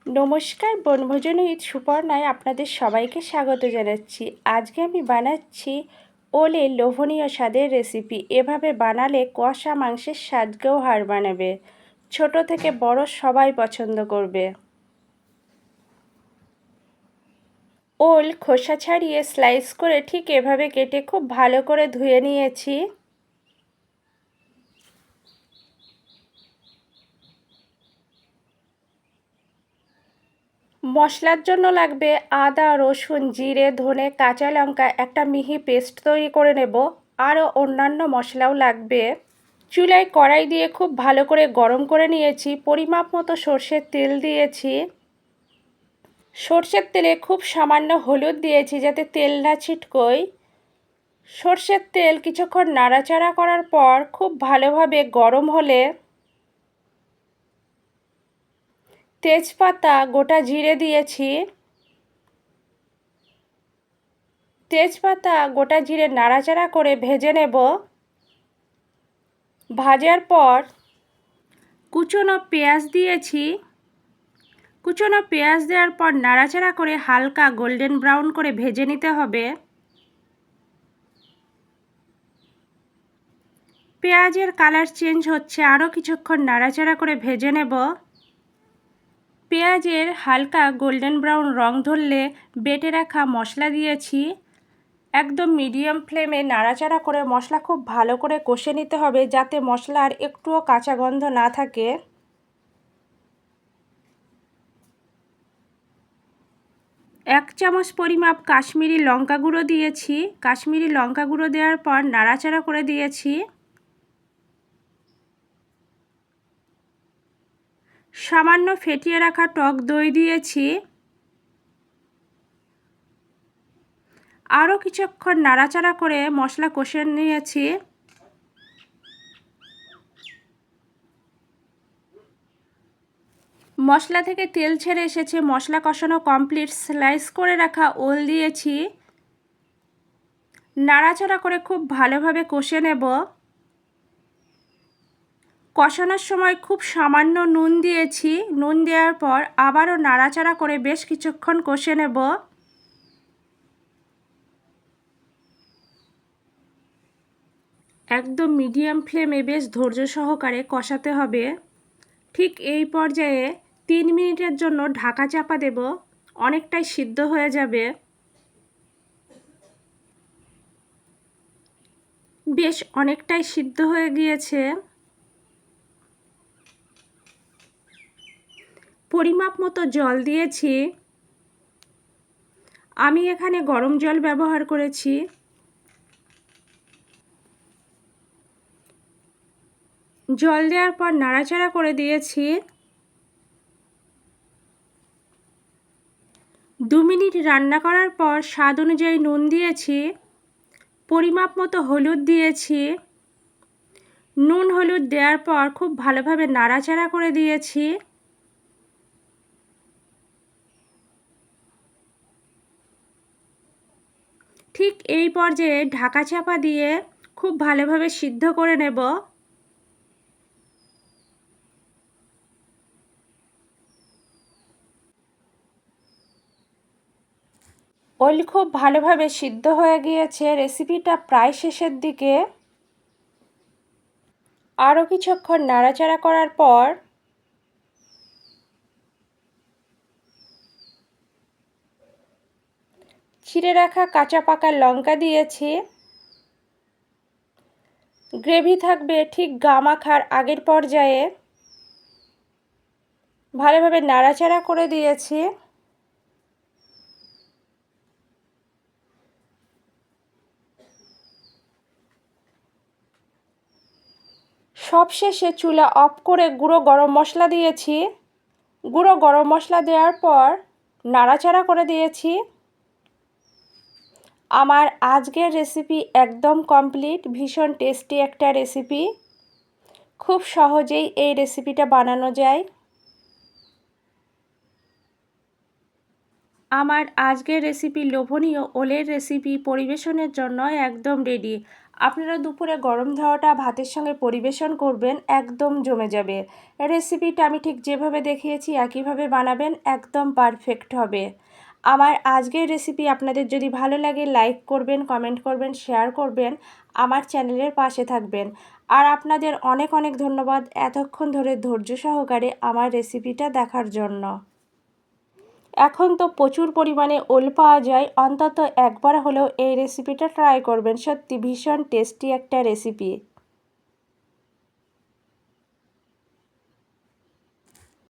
নমস্কার, বনভোজন উইথ সুপর্ণায় আপনাদের সবাইকে স্বাগত জানাচ্ছি। আজকে আমি বানাচ্ছি ওলের লোভনীয় স্বাদের রেসিপি। এভাবে বানালে কষা মাংসের স্বাদকেও হার বানাবে। ছোট থেকে বড় সবাই পছন্দ করবে। ওল খোসা ছাড়িয়ে স্লাইস করে ঠিক এভাবে কেটে খুব ভালো করে ধুয়ে নিয়েছি। মশলার জন্য লাগবে আদা, রসুন, জিরে, ধনে, কাঁচা লঙ্কা, একটা মিহি পেস্ট তৈরি করে নেব। আরও অন্যান্য মশলাও লাগবে। চুলায় কড়াই দিয়ে খুব ভালো করে গরম করে নিয়েছি। পরিমাপ মতো সর্ষের তেল দিয়েছি। সর্ষের তেলে খুব সামান্য হলুদ দিয়েছি যাতে তেল না ছিটকোয়। সর্ষের তেল কিছুক্ষণ নাড়াচাড়া করার পর খুব ভালোভাবে গরম হলে তেজপাতা, গোটা জিরে দিয়েছি। তেজপাতা, গোটা জিরে নাড়াচাড়া করে ভেজে নেব। ভাজার পর কুচনো পেঁয়াজ দিয়েছি। কুচনো পেঁয়াজ দেওয়ার পর নাড়াচাড়া করে হালকা গোল্ডেন ব্রাউন করে ভেজে নিতে হবে। পেঁয়াজের কালার চেঞ্জ হচ্ছে, আরও কিছুক্ষণ নাড়াচাড়া করে ভেজে নেব। পেঁয়াজের হালকা গোল্ডেন ব্রাউন রং ধরলে বেটে রাখা মশলা দিয়েছি। একদম মিডিয়াম ফ্লেমে নাড়াচাড়া করে মশলা খুব ভালো করে কষে নিতে হবে যাতে মশলার একটুও কাঁচা গন্ধ না থাকে। 1 চামচ পরিমাপ কাশ্মীরি লঙ্কা গুঁড়ো দিয়েছি। কাশ্মীরি লঙ্কা গুঁড়ো দেওয়ার পর নাড়াচাড়া করে দিয়েছি। সামান্য ফেটিয়ে রাখা টক দই দিয়েছি। আরও কিছুক্ষণ নাড়াচাড়া করে মশলা কষে নিয়েছি। মশলা থেকে তেল ছেড়ে এসেছে, মশলা কষানো কমপ্লিট। স্লাইস করে রাখা ওল দিয়েছি। নাড়াচাড়া করে খুব ভালোভাবে কষে নেব। কষানোর সময় খুব সামান্য নুন দিয়েছি। নুন দেওয়ার পর আবারও নাড়াচাড়া করে বেশ কিছুক্ষণ কষে নেব। একদম মিডিয়াম ফ্লেমে বেশ ধৈর্য সহকারে কষাতে হবে। ঠিক এই পর্যায়ে 3 মিনিটের জন্য ঢাকা চাপা দেব। অনেকটাই সিদ্ধ হয়ে যাবে। বেশ অনেকটাই সিদ্ধ হয়ে গিয়েছে। পরিমাপ মতো জল দিয়েছি। আমি এখানে গরম জল ব্যবহার করেছি। জল দেওয়ার পর নাড়াচাড়া করে দিয়েছি। 2 মিনিট রান্না করার পর স্বাদ অনুযায়ী নুন দিয়েছি। পরিমাপ মতো হলুদ দিয়েছি। নুন হলুদ দেওয়ার পর খুব ভালোভাবে নাড়াচাড়া করে দিয়েছি। ঠিক এই পর্যায়ে ঢাকা চাপা দিয়ে খুব ভালোভাবে সিদ্ধ করে নেব। ওল খুব ভালোভাবে সিদ্ধ হয়ে গিয়েছে। রেসিপিটা প্রায় শেষের দিকে। আরও কিছুক্ষণ নাড়াচাড়া করার পর চিড়ে রাখা কাঁচা পাকা লঙ্কা দিয়েছি। গ্রেভি থাকবে ঠিক গা মাখার আগের পর্যায়ে। ভালোভাবে নাড়াচাড়া করে দিয়েছি। সবশেষে চুলা অফ করে গুঁড়ো গরম মশলা দিয়েছি। গুঁড়ো গরম মশলা দেওয়ার পর নাড়াচাড়া করে দিয়েছি। আমার আজকের রেসিপি একদম কমপ্লিট। ভীষণ টেস্টি একটা রেসিপি। খুব সহজেই এই রেসিপিটা বানানো যায়। আমার আজকের রেসিপি লোভনীয় ওলের রেসিপি পরিবেশনের জন্য একদম রেডি। আপনারা দুপুরে গরম ধোয়াটা ভাতের সঙ্গে পরিবেশন করবেন, একদম জমে যাবে। রেসিপিটা আমি ঠিক যেভাবে দেখিয়েছি একইভাবে বানাবেন, একদম পারফেক্ট হবে। আমার আজকের রেসিপি আপনাদের যদি ভালো লাগে লাইক করবেন, কমেন্ট করবেন, শেয়ার করবেন, আমার চ্যানেলের পাশে থাকবেন। আর আপনাদের অনেক অনেক ধন্যবাদ এতক্ষণ ধরে ধৈর্য সহকারে আমার রেসিপিটা দেখার জন্য। এখন তো প্রচুর পরিমাণে ওল পাওয়া যায়, অন্তত একবার হলেও এই রেসিপিটা ট্রাই করবেন, সত্যি ভীষণ টেস্টি একটা রেসিপি।